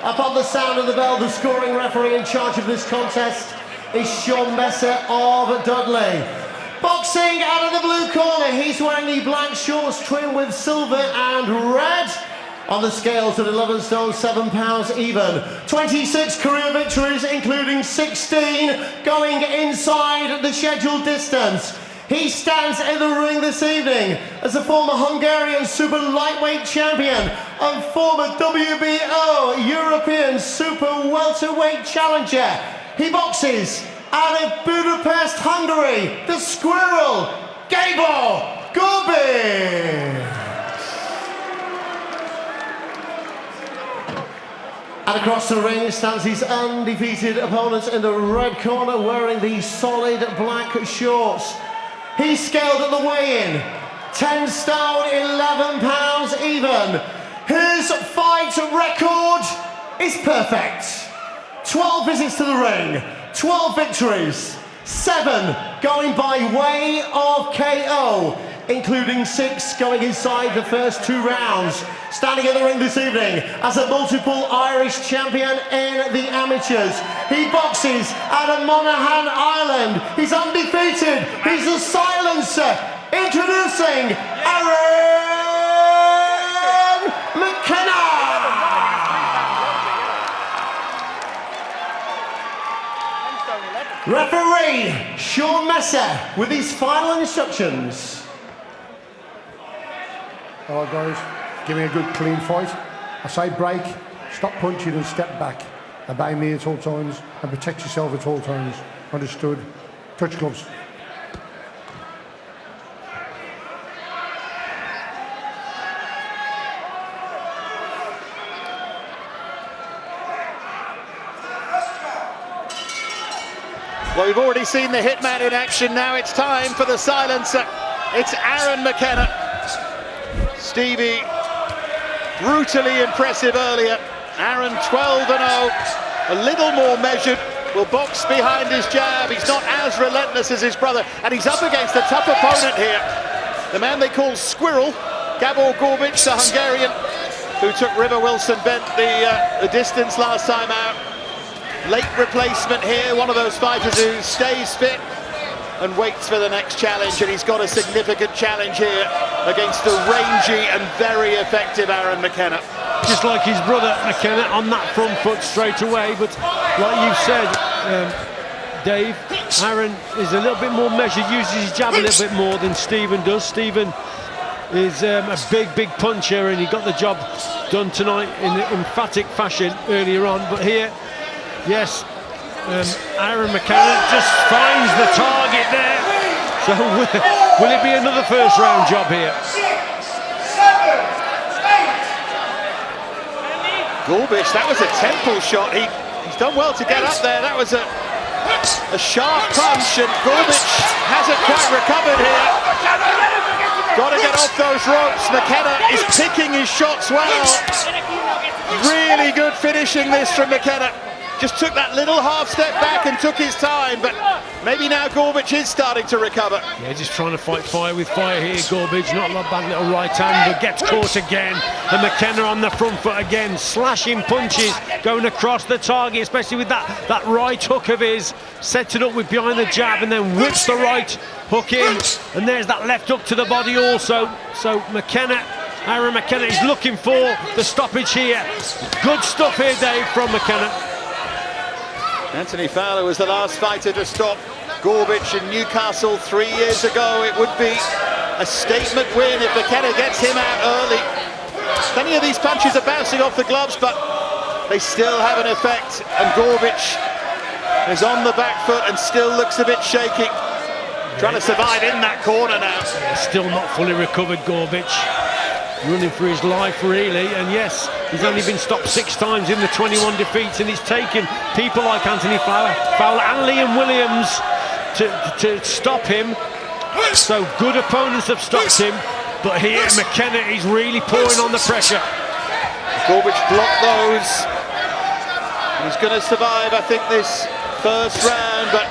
Upon the sound of the bell, the scoring referee in charge of this contest is Sean Messer of Dudley. Boxing out of the blue corner, he's wearing the black shorts trimmed with silver and red. On the scales at 11 stone, 7 pounds even. 26 career victories, including 16 going inside the scheduled distance. He stands in the ring this evening as a former Hungarian super lightweight champion and former WBO European super welterweight challenger. He boxes out of Budapest, Hungary, the Squirrel, Gabor Gorbics. And across the ring stands his undefeated opponent in the red corner wearing the solid black shorts. He's scaled at the weigh-in, 10 stone, 11 pounds even. His fight record is perfect. 12 visits to the ring, 12 victories, 7 going by way of KO, including 6 going inside the first 2 rounds. Standing in the ring this evening as a multiple Irish champion in the amateurs. He boxes out of Monaghan Island. He's undefeated. He's a silencer. Introducing Aaron McKenna. Referee Sean Messer with his final instructions. All right, guys. Give me a good clean fight. I say break, stop punching and step back. Obey me at all times and protect yourself at all times. Understood? Touch gloves. Well, we've already seen the hitman in action. Now it's time for the silencer. It's Aaron McKenna. Stevie, brutally impressive earlier. Aaron 12-0, a little more measured, will box behind his jab. He's not as relentless as his brother, and he's up against a tough opponent here. The man they call Squirrel, Gabor Gorbics, the Hungarian, who took River Wilson Bent the distance last time out. Late replacement here, one of those fighters who stays fit and waits for the next challenge, and he's got a significant challenge here against the rangy and very effective Aaron McKenna. Just like his brother McKenna on that front foot straight away, but like you said, Dave, Aaron is a little bit more measured, uses his jab a little bit more than Stephen does. Stephen is a big puncher, and he got the job done tonight in emphatic fashion earlier on, but here, yes, Aaron McKenna just finds the target there. So will it be another first round job here? 6, 7, 8. Gorbics, that was a temple shot. He's done well to get up there. That was a sharp punch, and Gorbics hasn't quite recovered here. Got to get off those ropes. McKenna is picking his shots well. Really good finishing this from McKenna. Just took that little half step back and took his time, but maybe now Gorbics is starting to recover. Yeah, just trying to fight fire with fire here, Gorbics. Not a bad little right hand, but gets caught again. And McKenna on the front foot again, slashing punches, going across the target, especially with that right hook of his. Sets it up with behind the jab and then whips the right hook in. And there's that left hook to the body also. So McKenna, Aaron McKenna is looking for the stoppage here. Good stuff here, Dave, from McKenna. Anthony Fowler was the last fighter to stop Gorbics in Newcastle 3 years ago. It would be a statement win if McKenna gets him out early. Many of these punches are bouncing off the gloves, but they still have an effect, and Gorbics is on the back foot and still looks a bit shaky. Trying to survive in that corner now. Still not fully recovered, Gorbics. Running for his life, really, and yes, he's only been stopped 6 times in the 21 defeats, and it's taken people like Anthony Fowler and Liam Williams to stop him. So good opponents have stopped him, but here McKenna is really pouring on the pressure. Gorbics blocked those. He's going to survive, I think, this first round, but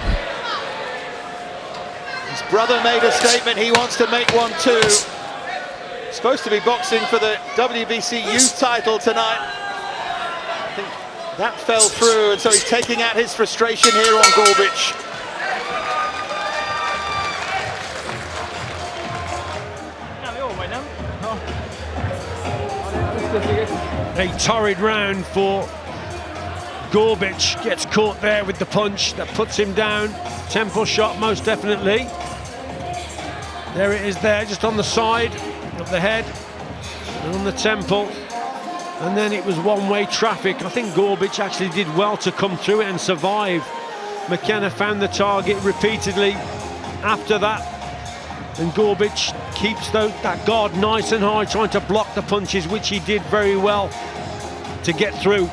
his brother made a statement. He wants to make one too. Supposed to be boxing for the WBC youth title tonight. I think that fell through, and so he's taking out his frustration here on Gorbics. A torrid round for Gorbics. Gets caught there with the punch that puts him down. Temple shot, most definitely. There it is there, just on the side of the head and on the temple. And then it was one-way traffic. I think Gorbics actually did well to come through it and survive. McKenna found the target repeatedly after that. And Gorbics keeps that guard nice and high, trying to block the punches, which he did very well to get through.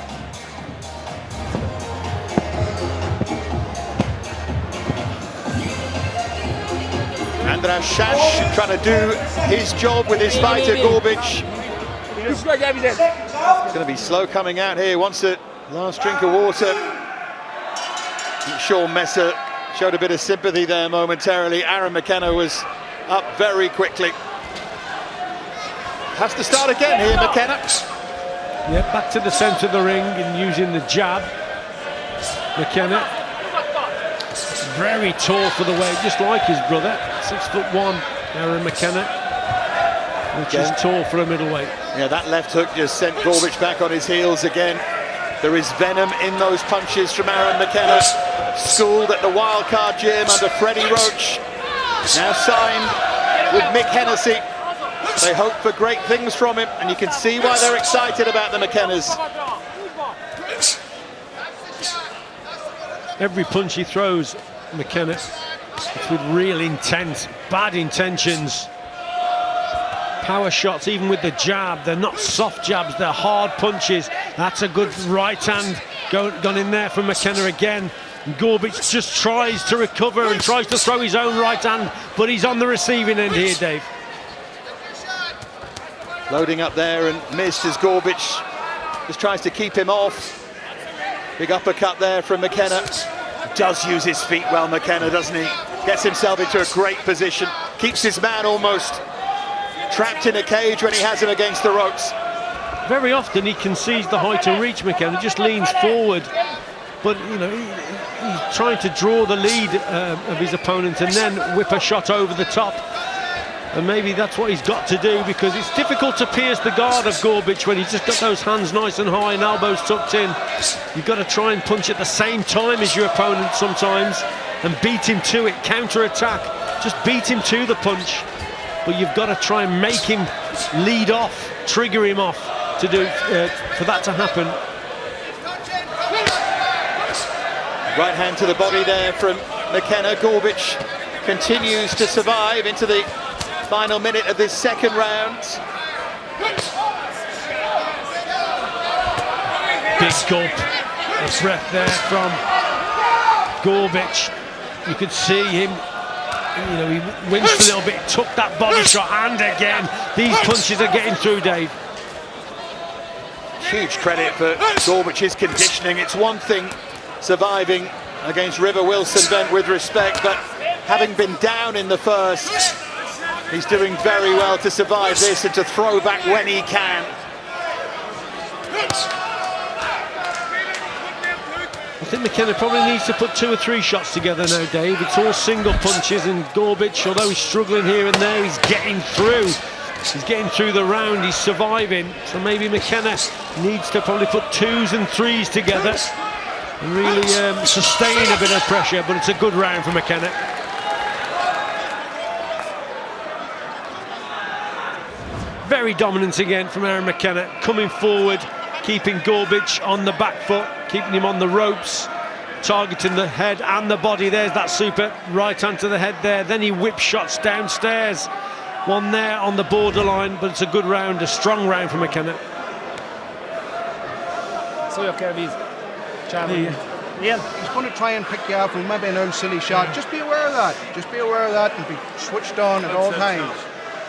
Andras Shash trying to do his job with his fighter, Gorbics. It's going to be slow coming out here. Wants a last drink of water. Sean Messer showed a bit of sympathy there momentarily. Aaron McKenna was up very quickly. Has to start again here, McKenna. Yeah, back to the centre of the ring and using the jab. McKenna, very tall for the weight, just like his brother. 6'1", Aaron McKenna, which is tall for a middleweight. Yeah, that left hook just sent Gorbics back on his heels again. There is venom in those punches from Aaron McKenna, schooled at the Wildcard Gym under Freddie Roach. Now signed with Mick Hennessy. They hope for great things from him, and you can see why they're excited about the McKennas. Every punch he throws, McKenna, it's with real intent, bad intentions. Power shots, even with the jab, they're not soft jabs, they're hard punches. That's a good right hand gone in there from McKenna again. And Gorbics just tries to recover and tries to throw his own right hand, but he's on the receiving end here, Dave. Loading up there and missed as Gorbics just tries to keep him off. Big uppercut there from McKenna. Does use his feet well, McKenna, doesn't he? Gets himself into a great position. Keeps his man almost trapped in a cage when he has him against the ropes. Very often he concedes the height and reach, McKenna, just leans forward. But, you know, he's trying to draw the lead of his opponent and then whip a shot over the top. And maybe that's what he's got to do, because it's difficult to pierce the guard of Gorbics when he's just got those hands nice and high and elbows tucked in. You've got to try and punch at the same time as your opponent sometimes and beat him to it, counter-attack. Just beat him to the punch. But you've got to try and make him lead off, trigger him off to do for that to happen. Right hand to the body there from McKenna. Gorbics continues to survive into the final minute of this second round. Big gulp of breath there from Gorbics. You could see him, you know, he winced a little bit, took that body shot, and again, these punches are getting through, Dave. Huge credit for Gorbics' conditioning. It's one thing surviving against River Wilson, bent with respect, but having been down in the first, he's doing very well to survive this and to throw back when he can. I think McKenna probably needs to put 2 or 3 shots together now, Dave. It's all single punches, and Gorbics, although he's struggling here and there, he's getting through. He's getting through the round, he's surviving. So maybe McKenna needs to probably put 2s and 3s together and really sustain a bit of pressure, but it's a good round for McKenna. Very dominant again from Aaron McKenna, coming forward, keeping Gorbics on the back foot, keeping him on the ropes, targeting the head and the body. There's that super right hand to the head there. Then he whips shots downstairs. One there on the borderline, but it's a good round, a strong round for McKenna. So you're Kirby's challenge. Yeah, he's going to try and pick you up with maybe an old silly shot. Just be aware of that. Just be aware of that and be switched on at all times.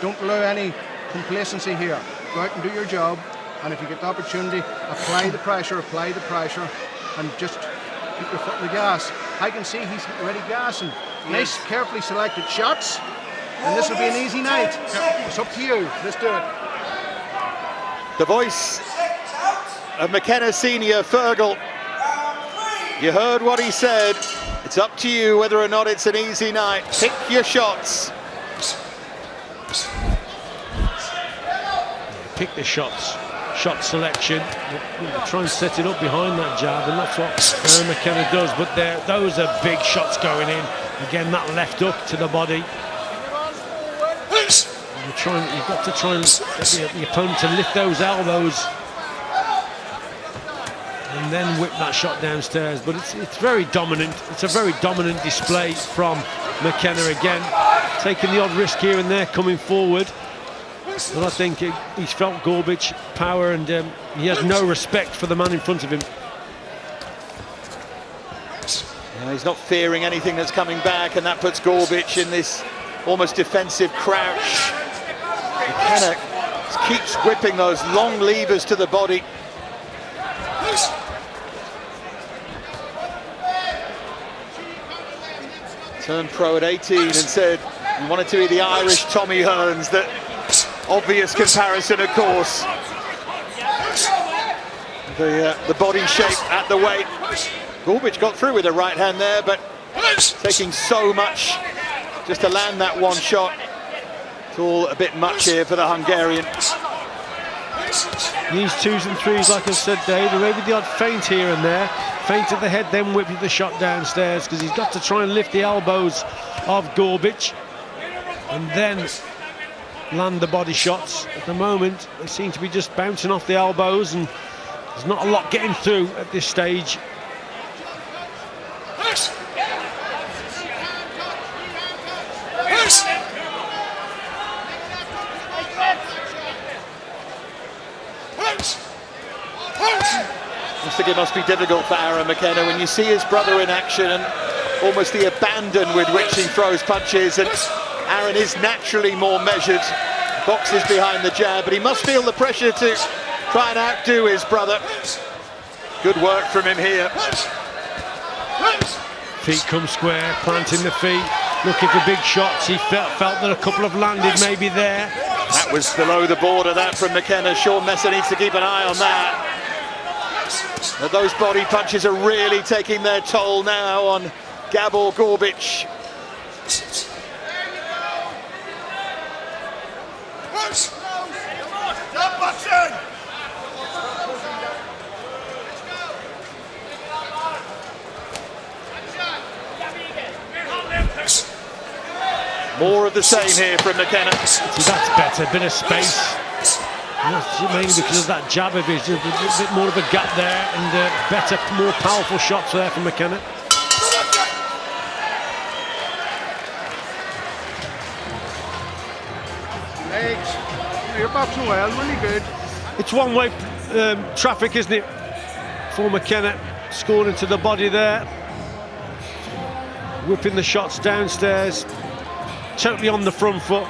Don't allow any complacency here. Go out and do your job, and if you get the opportunity, apply the pressure, and just keep your foot on the gas. I can see he's already gassing. Nice, carefully selected shots, and this will be an easy night. It's up to you. Let's do it. The voice of McKenna Senior, Fergal. You heard what he said. It's up to you whether or not it's an easy night. Pick your shots. Pick the shots. Shot selection. Try and set it up behind that jab, and that's what Aaron McKenna does. But those are big shots going in. Again, that left hook to the body. You've got to try and get the opponent to lift those elbows and then whip that shot downstairs. But it's very dominant. It's a very dominant display from McKenna again, taking the odd risk here and there, coming forward. But I think he's felt Gorbics' power, and he has no respect for the man in front of him. Yeah, he's not fearing anything that's coming back, and that puts Gorbics in this almost defensive crouch. McKenna keeps whipping those long levers to the body. Turned pro at 18 and said he wanted to be the Irish Tommy Hearns. That obvious comparison, of course. The body shape at the weight. Gorbics got through with a right hand there, but taking so much just to land that one shot. It's all a bit much here for the Hungarian. These 2s and 3s, like I said, Dave, maybe the odd feint here and there. Feint at the head, then whip the shot downstairs, because he's got to try and lift the elbows of Gorbics and then land the body shots. At the moment, they seem to be just bouncing off the elbows, and there's not a lot getting through at this stage. I think it must be difficult for Aaron McKenna when you see his brother in action and almost the abandon with which he throws punches. And Aaron is naturally more measured, boxes behind the jab, but he must feel the pressure to try and outdo his brother. Good work from him here. Feet come square, planting the feet, looking for big shots. He felt that a couple have landed maybe there. That was below the border, that from McKenna. Sean Messer needs to keep an eye on that. But those body punches are really taking their toll now on Gabor Gorbics. More of the same here from McKenna. See, that's better, bit of space. And that's mainly because of that jab of his, a bit more of a gap there, and better, more powerful shots there from McKenna. Legs. You're boxing well, really good. It's one-way traffic, isn't it, for McKenna? Scoring into the body there. Whipping the shots downstairs. Totally on the front foot.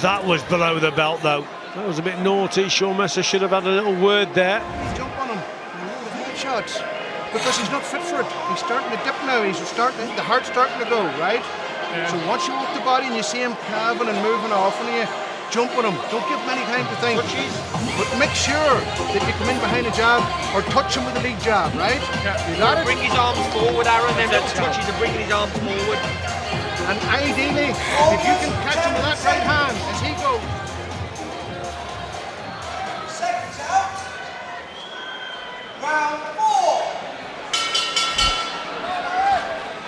That was below the belt, though. That was a bit naughty. Sean Messer should have had a little word there. Jump on him. Head shots. Because he's not fit for it. He's starting to dip now. The heart's starting to go, right? Yeah. So once you walk the body and you see him calving and moving off on you, jump on him. Don't give him any time to think. But make sure that you come in behind a jab or touch him with a big jab, right? Yeah. You got it? Bring his arms forward, Aaron. Then little touches are bringing his arms forward. And ideally, if you can catch him with that right hand as he goes. Seconds out. Round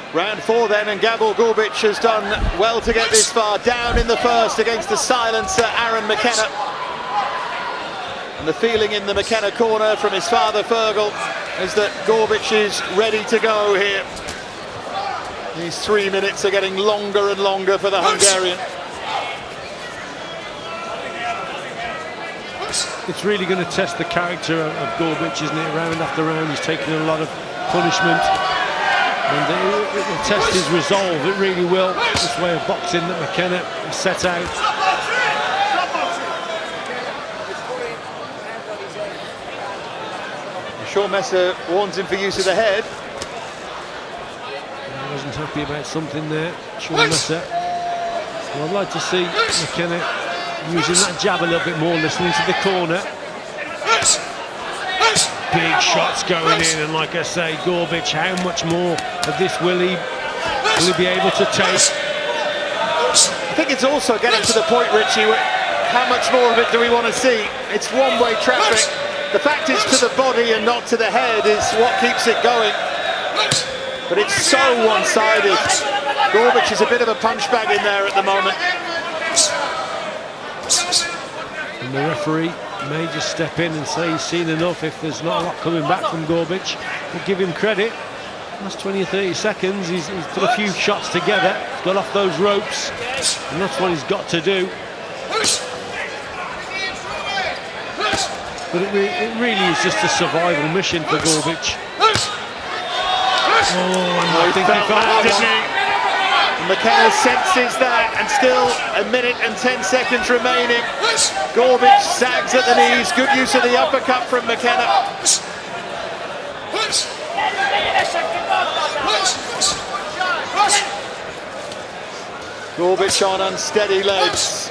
4. Round 4 then, and Gabor Gorbics has done well to get this far. Down in the first against the silencer, Aaron McKenna. And the feeling in the McKenna corner from his father, Fergal, is that Gorbics is ready to go here. These 3 minutes are getting longer and longer for the Hungarian. It's really going to test the character of Gorbics, isn't it? Round after round, he's taking a lot of punishment. And it will test his resolve, it really will. This way of boxing that McKenna has set out. Sean Messer warns him for use of the head. He wasn't happy about something there, Sean Messer. Well, I'd like to see McKenna using that jab a little bit more, listening to the corner. big shots going in, and like I say, Gorbics, how much more of this will he be able to take? I think it's also getting to the point, Richie, where how much more of it do we want to see? It's one-way traffic. The fact it's to the body and not to the head is what keeps it going. But it's so one-sided. Gorbics is a bit of a punch bag in there at the moment. And the referee may just step in and say he's seen enough if there's not a lot coming back from Gorbics. We'll give him credit. Last 20 or 30 seconds, he's put a few shots together, he's got off those ropes, and that's what he's got to do. But it really is just a survival mission for Gorbics. Oh, I think he felt that, didn't he? McKenna senses that, and still 1 minute and 10 seconds remaining. Gorbics sags at the knees. Good use of the uppercut from McKenna. Gorbics on unsteady legs.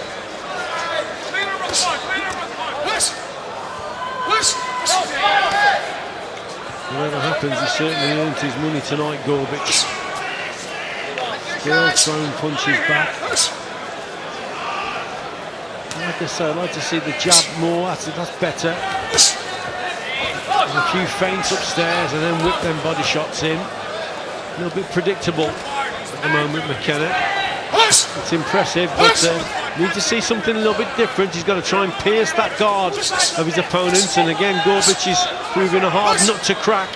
Whatever happens, he certainly earned his money tonight, Gorbics. Still throwing punches back. Like I say, I'd like to see the jab more. That's better. And a few feints upstairs and then whip them body shots in. A little bit predictable at the moment, McKenna. It's impressive, but need to see something a little bit different. He's got to try and pierce that guard of his opponents, and again, Gorbics is proving a hard nut to crack.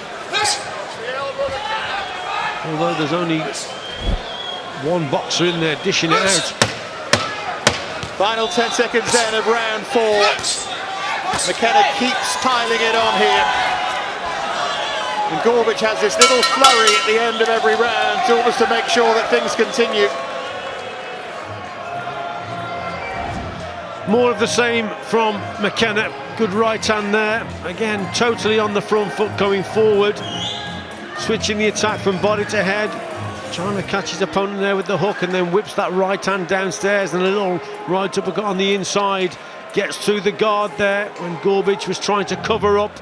Although there's only one boxer in there dishing it out. Final 10 seconds then of round 4. McKenna keeps piling it on here. And Gorbics has this little flurry at the end of every round almost to make sure that things continue. More of the same from McKenna. Good right hand there. Again, totally on the front foot going forward. Switching the attack from body to head. Trying to catch his opponent there with the hook, and then whips that right hand downstairs, and a little right uppercut on the inside. Gets through the guard there when Gorbics was trying to cover up,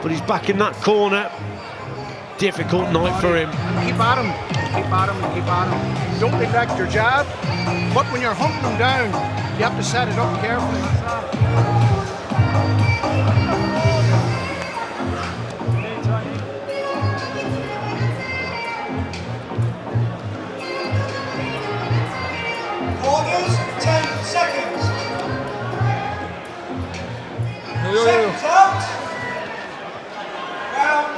but he's back in that corner. Difficult night for him. Keep at him, keep at him, keep at him. Don't neglect your jab, but when you're hunting him down, you have to set it up carefully. Orders, 10 seconds. Seconds out. Round 5.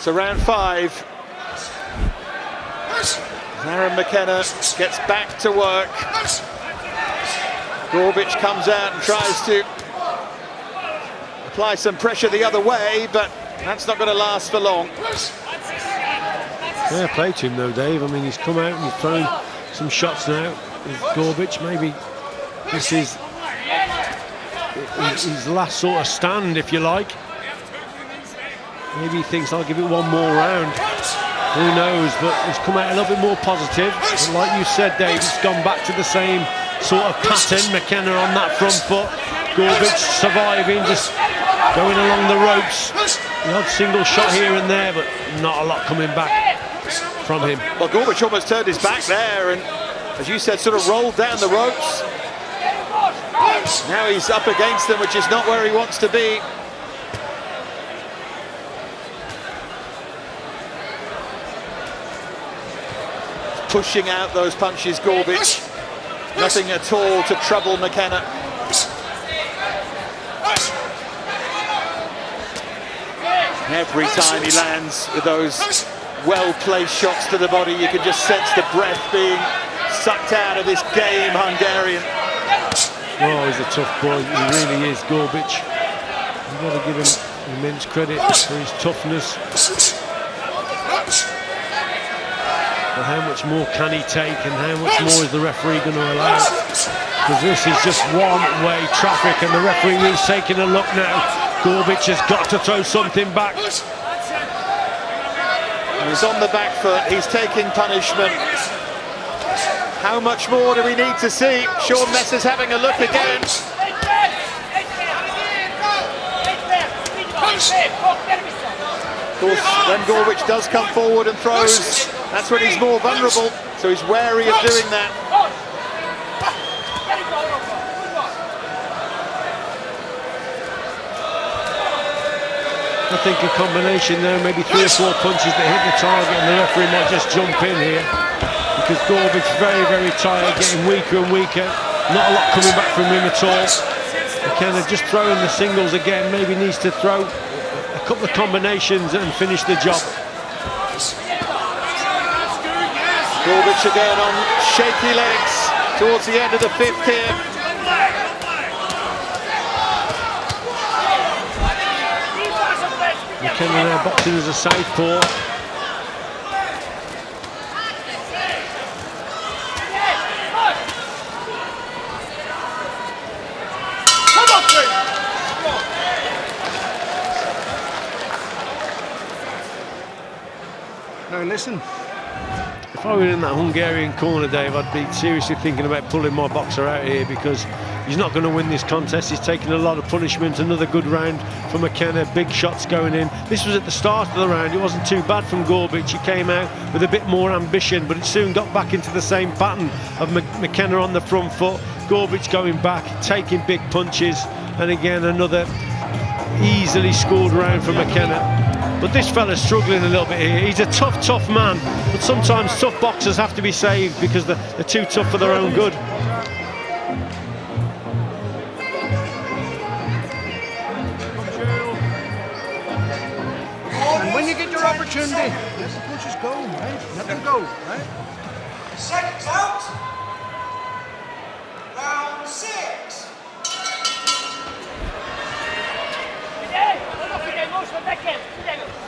So round 5. Aaron McKenna gets back to work. Gorbics comes out and tries to apply some pressure the other way, but that's not going to last for long. Fair play to him though, Dave. I mean, he's come out and he's thrown some shots now with Gorbics. Maybe this is his last sort of stand, if you like. Maybe he thinks, I'll give it one more round. Who knows, but he's come out a little bit more positive. And like you said, Dave, it's gone back to the same sort of pattern. McKenna on that front foot. Gorbics surviving, just going along the ropes. The odd single shot here and there, but not a lot coming back from him. Well, Gorbics almost turned his back there, and as you said, sort of rolled down the ropes. Now he's up against them, which is not where he wants to be. Pushing out those punches, Gorbics. Nothing at all to trouble McKenna. Every time he lands with those well-placed shots to the body, you can just sense the breath being sucked out of this game Hungarian. Oh, he's a tough boy, he really is, Gorbics. You've got to give him immense credit for his toughness. But how much more can he take, and how much more is the referee going to allow? Because this is just one-way traffic, and the referee is taking a look now. Gorbics has got to throw something back. He's on the back foot, he's taking punishment. How much more do we need to see? Sean Messer's having a look again. Of course, when Gorbics does come forward and throws, that's when he's more vulnerable, so he's wary of doing that. I think a combination there, maybe 3 or 4 punches that hit the target, and the referee might just jump in here, because Gorbics very, very tired, getting weaker and weaker. Not a lot coming back from him at all. McKenna just throwing the singles again, maybe needs to throw a couple of combinations and finish the job. Gorbics again on shaky legs towards the end of the 5th here. McKenna now boxing as a southpaw. Now listen. If I were in that Hungarian corner, Dave, I'd be seriously thinking about pulling my boxer out here, because he's not going to win this contest. He's taking a lot of punishment. Another good round for McKenna, big shots going in. This was at the start of the round. It wasn't too bad from Gorbics. He came out with a bit more ambition, but it soon got back into the same pattern of McKenna on the front foot, Gorbics going back, taking big punches, and again another easily scored round for McKenna. But this fella's struggling a little bit here. He's a tough man, but sometimes tough boxers have to be saved because they're too tough for their own good. And when you get your opportunity, let the punches go, right? Let them go, right? Seconds out. Round 6.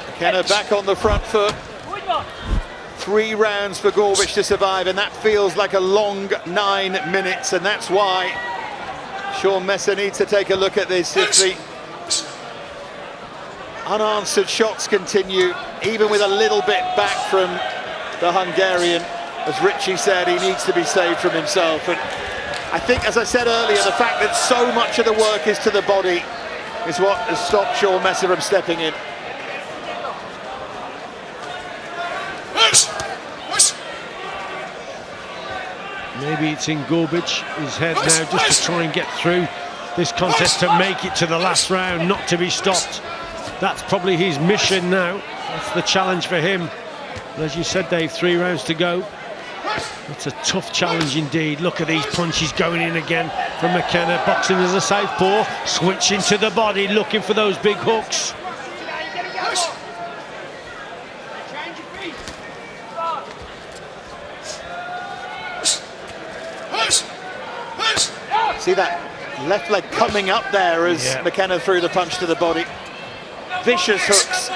McKenna back on the front foot. 3 rounds for Gorbics to survive, and that feels like a long 9 minutes, and that's why Sean Messer needs to take a look at this. If the unanswered shots continue, even with a little bit back from the Hungarian, as Richie said, he needs to be saved from himself. And I think, as I said earlier, the fact that so much of the work is to the body is what has stopped Sean Messer from stepping in. Maybe it's in Gorbics' head now just to try and get through this contest, to make it to the last round, not to be stopped. That's probably his mission now. That's the challenge for him. And as you said, Dave, 3 rounds to go. It's a tough challenge indeed. Look at these punches going in again from McKenna, boxing as a southpaw, switching to the body, looking for those big hooks. See that left leg coming up there as McKenna threw the punch to the body. Vicious hooks.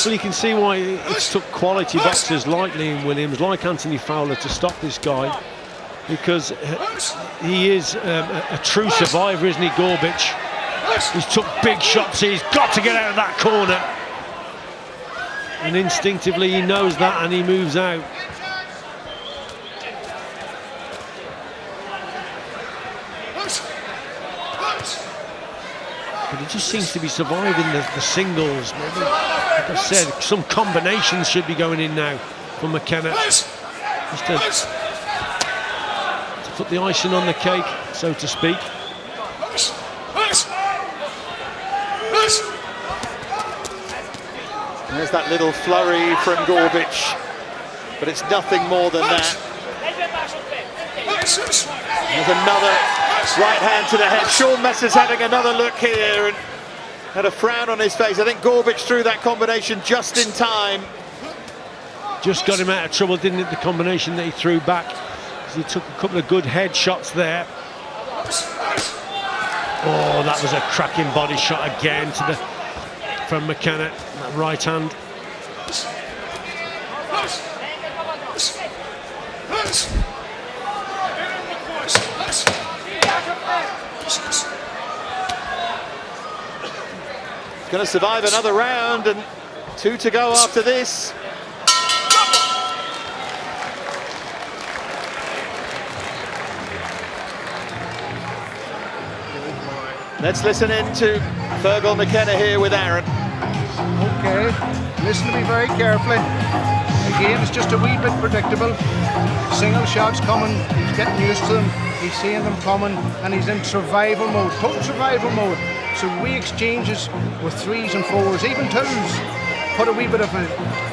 Well, you can see why it took quality boxers like Liam Williams, like Anthony Fowler, to stop this guy, because he is a true survivor, isn't he, Gorbics? He's took big shots here. He's got to get out of that corner. And instinctively he knows that, and he moves out. But he just seems to be surviving the singles. Maybe, like I said, some combinations should be going in now for McKenna. Just to put the icing on the cake, so to speak. There's that little flurry from Gorbics, but it's nothing more than that. There's another right hand to the head. Sean Messer's having another look here and had a frown on his face. I think Gorbics threw that combination just in time. Just got him out of trouble, didn't it, the combination that he threw back. He took a couple of good head shots there. Oh, that was a cracking body shot again from McKenna, that right hand. going to survive another round, and 2 to go after this. Let's listen in to Fergal McKenna here with Aaron. Okay, listen to me very carefully. Again, it's just a wee bit predictable. Single shots coming, he's getting used to them, he's seeing them coming, and he's in survival mode, total survival mode. So we exchanges with 3s and 4s, even 2s. Put a wee bit of a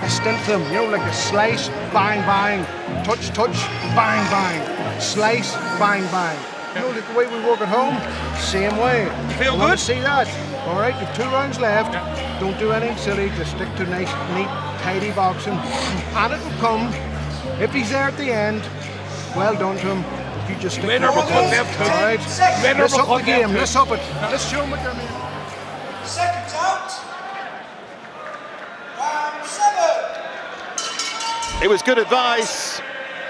stint to them, you know, like a slice, bang, bang, touch, touch, bang, bang, slice, bang, bang. You know, like the way we work at home, same way. Feel Want good? to see that? All right, you've 2 rounds left. Don't do anything silly, just stick to nice, neat, tidy boxing. And it will come. If he's there at the end, well done to him. If you just stick to it. All right, let's up the game, let's up it. Let's show him what they're made. Seconds out. Round 7. It was good advice.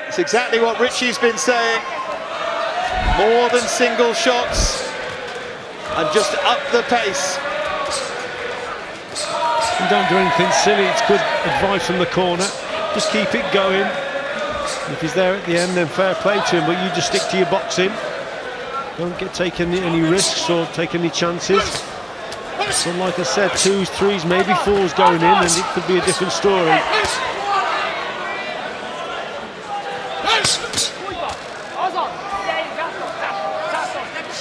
It's exactly what Richie's been saying. More than single shots, and just up the pace. And don't do anything silly. It's good advice from the corner. Just keep it going. If he's there at the end, then fair play to him, but you just stick to your boxing. Don't take any risks or take any chances. So like I said, 2s, 3s, maybe 4s going in, and it could be a different story.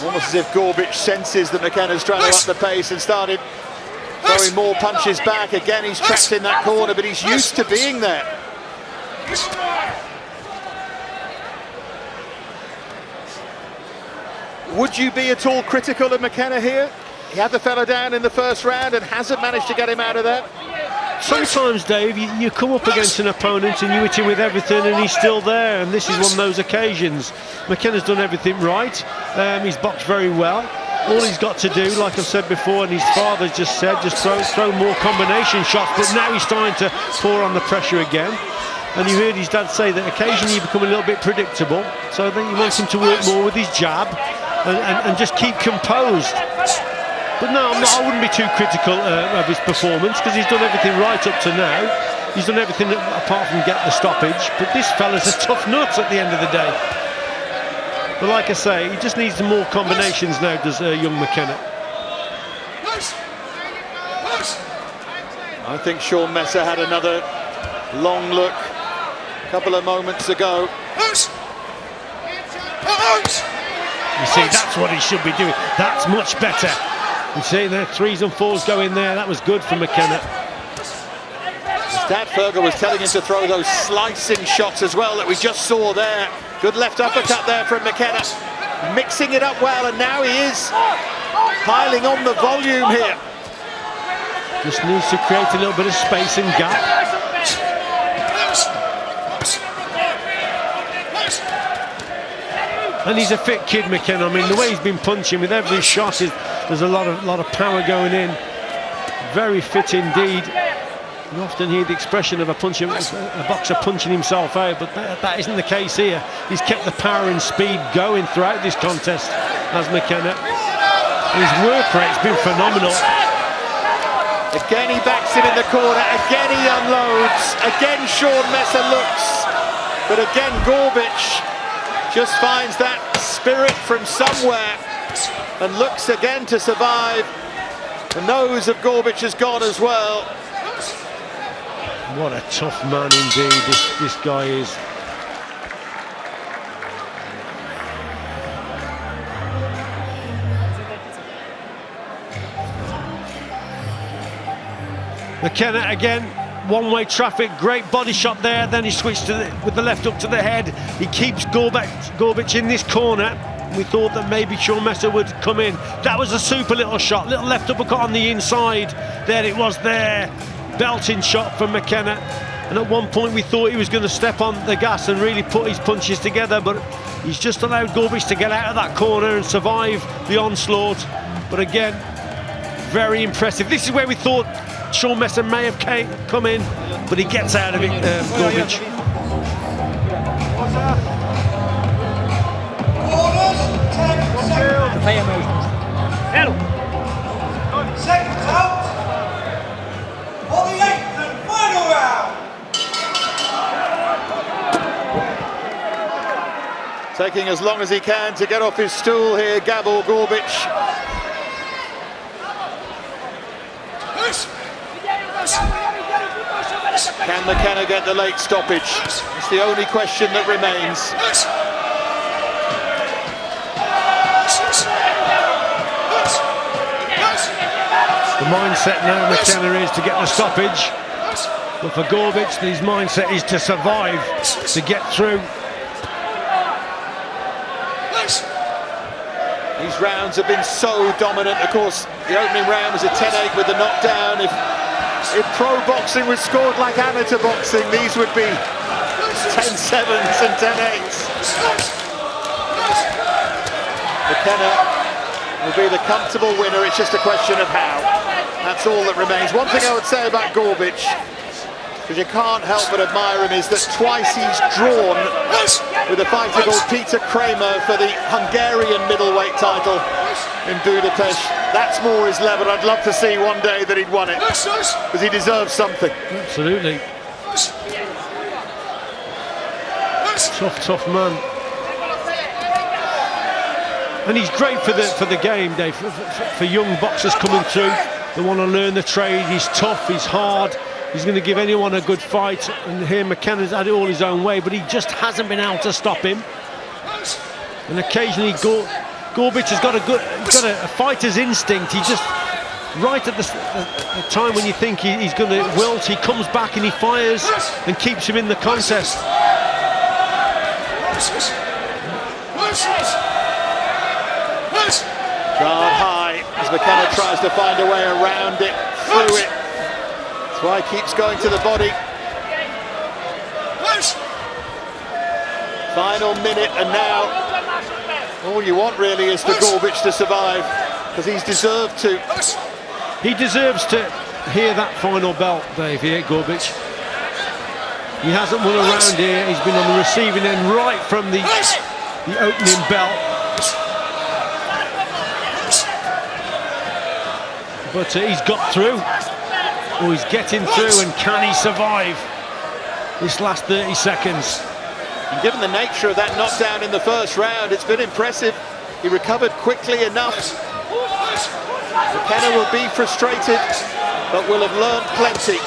Almost as if Gorbics senses that McKenna's trying to up the pace and started throwing more punches back. Again, he's trapped in that corner, but he's used to being there. Would you be at all critical of McKenna here? He had the fella down in the first round and hasn't managed to get him out of that. Sometimes, Dave, you come up against an opponent and you hit him with everything and he's still there, and this is one of those occasions. McKenna's done everything right. He's boxed very well. All he's got to do, like I've said before, and his father's just said, just throw more combination shots, but now he's starting to pour on the pressure again. And you heard his dad say that occasionally you become a little bit predictable, so I think he wants him to work more with his jab and just keep composed. But no, I wouldn't be too critical of his performance, because he's done everything right up to now. He's done everything apart from get the stoppage. But this fella's a tough nut at the end of the day. But like I say, he just needs some more combinations now, does young McKenna. I think Sean Messer had another long look a couple of moments ago. You see, that's what he should be doing. That's much better. You see, there 3s and 4s go in there. That was good for McKenna. His dad Fergal was telling him to throw those slicing shots as well that we just saw there. Good left uppercut there from McKenna. Mixing it up well, and now he is piling on the volume here. Just needs to create a little bit of space and gap. And he's a fit kid, McKenna. I mean, the way he's been punching with every shot, there's a lot of power going in. Very fit indeed. You often hear the expression of a boxer punching himself out, but that isn't the case here. He's kept the power and speed going throughout this contest, as McKenna. His work rate's been phenomenal. Again, he backs him in the corner. Again, he unloads. Again, Sean Messer looks. But again, Gorbics just finds that spirit from somewhere and looks again to survive. The nose of Gorbics has gone as well. What a tough man indeed this guy is. McKenna again, one-way traffic, great body shot there, then he switched with the left up to the head. He keeps Gorbics in this corner. We thought that maybe Sean Messer would come in. That was a super little shot, little left uppercut on the inside. There it was there, belting shot from McKenna. And at one point we thought he was going to step on the gas and really put his punches together, but he's just allowed Gorbics to get out of that corner and survive the onslaught. But again, very impressive. This is where we thought Sean Messer may have come in, but he gets out of it, Gorbics. Seconds out. Taking as long as he can to get off his stool here, Gabor Gorbics. Can McKenna get the late stoppage? It's the only question that remains. The mindset now McKenna is to get the stoppage, but for Gorbics his mindset is to survive, to get through. These rounds have been so dominant. Of course, the opening round was a 10-8 with the knockdown. If pro boxing was scored like amateur boxing, these would be 10-7s and 10-8s. McKenna will be the comfortable winner. It's just a question of how. That's all that remains. One thing I would say about Gorbics, because you can't help but admire him, is that twice he's drawn with a fighter called Peter Kramer for the Hungarian middleweight title in Budapest. That's more his level. I'd love to see one day that he'd won it, because he deserves something. Absolutely. Tough man. And he's great for the game, Dave, for young boxers coming through. They want to learn the trade. He's tough, he's hard. He's going to give anyone a good fight, and here McKenna's had it all his own way, but he just hasn't been able to stop him. And occasionally Gorbics has got a fighter's instinct. He just, right at the time when you think he's going to wilt, he comes back and he fires and keeps him in the contest. Guard high as McKenna tries to find a way around it, through it. That's why he keeps going to the body. Final minute, and now all you want really is for Gorbics to survive, because he's deserved to. He deserves to hear that final belt, Dave, here, Gorbics. He hasn't won a round here. He's been on the receiving end right from the opening belt. But he's got through. Oh, he's getting through, and can he survive this last 30 seconds? And given the nature of that knockdown in the first round, it's been impressive. He recovered quickly enough. McKenna will be frustrated, but will have learned plenty.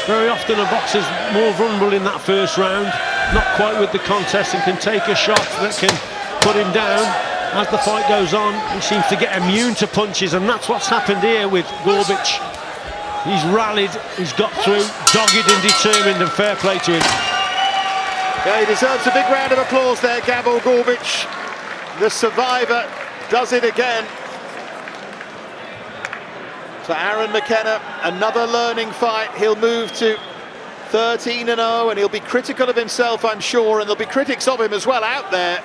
Very often a boxer's more vulnerable in that first round, not quite with the contest, and can take a shot that can put him down. As the fight goes on, he seems to get immune to punches, and that's what's happened here with Gorbics. He's rallied, he's got through, dogged and determined, and fair play to him. Yeah, he deserves a big round of applause there, Gabor Gorbics. The survivor does it again. For Aaron McKenna, another learning fight. He'll move to 13-0, and he'll be critical of himself, I'm sure, and there'll be critics of him as well out there.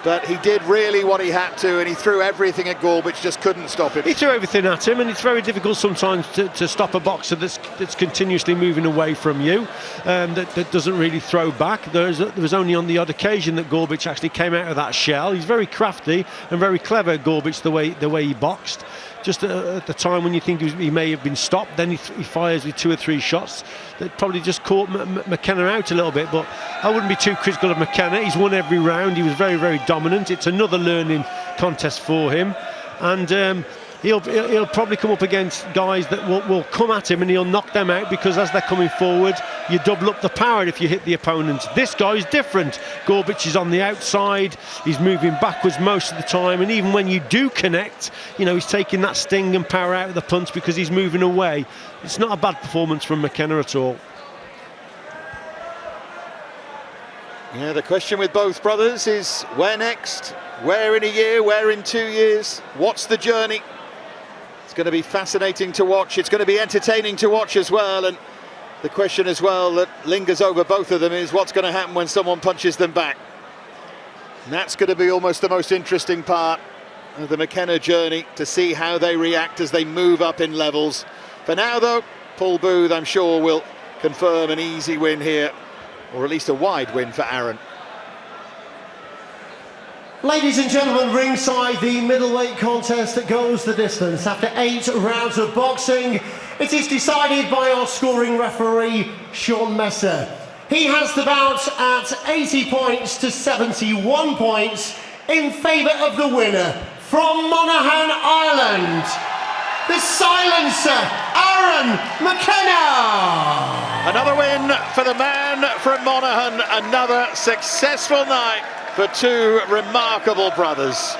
But he did really what he had to, and he threw everything at Gorbics, just couldn't stop him. He threw everything at him, and it's very difficult sometimes to stop a boxer that's continuously moving away from you, that doesn't really throw back. There was only on the odd occasion that Gorbics actually came out of that shell. He's very crafty and very clever, Gorbics, the way he boxed. Just at the time when you think he may have been stopped, then he fires with 2 or 3 shots that probably just caught McKenna out a little bit. But I wouldn't be too critical of McKenna. He's won every round. He was very, very dominant. It's another learning contest for him, and he'll probably come up against guys that will come at him, and he'll knock them out, because as they're coming forward, you double up the power if you hit the opponent. This guy is different. Gorbics is on the outside, he's moving backwards most of the time, and even when you do connect, you know, he's taking that sting and power out of the punch because he's moving away. It's not a bad performance from McKenna at all. Yeah, the question with both brothers is where next? Where in a year? Where in 2 years? What's the journey? It's going to be fascinating to watch. It's going to be entertaining to watch as well. And the question as well that lingers over both of them is what's going to happen when someone punches them back. And that's going to be almost the most interesting part of the McKenna journey, to see how they react as they move up in levels. For now, though, Paul Booth, I'm sure, will confirm an easy win here, or at least a wide win for Aaron. Ladies and gentlemen, ringside, the middleweight contest that goes the distance. After 8 rounds of boxing, it is decided by our scoring referee, Sean Messer. He has the bout at 80 points to 71 points in favour of the winner from Monaghan, Ireland, the silencer, Aaron McKenna. Another win for the man from Monaghan, another successful night for two remarkable brothers.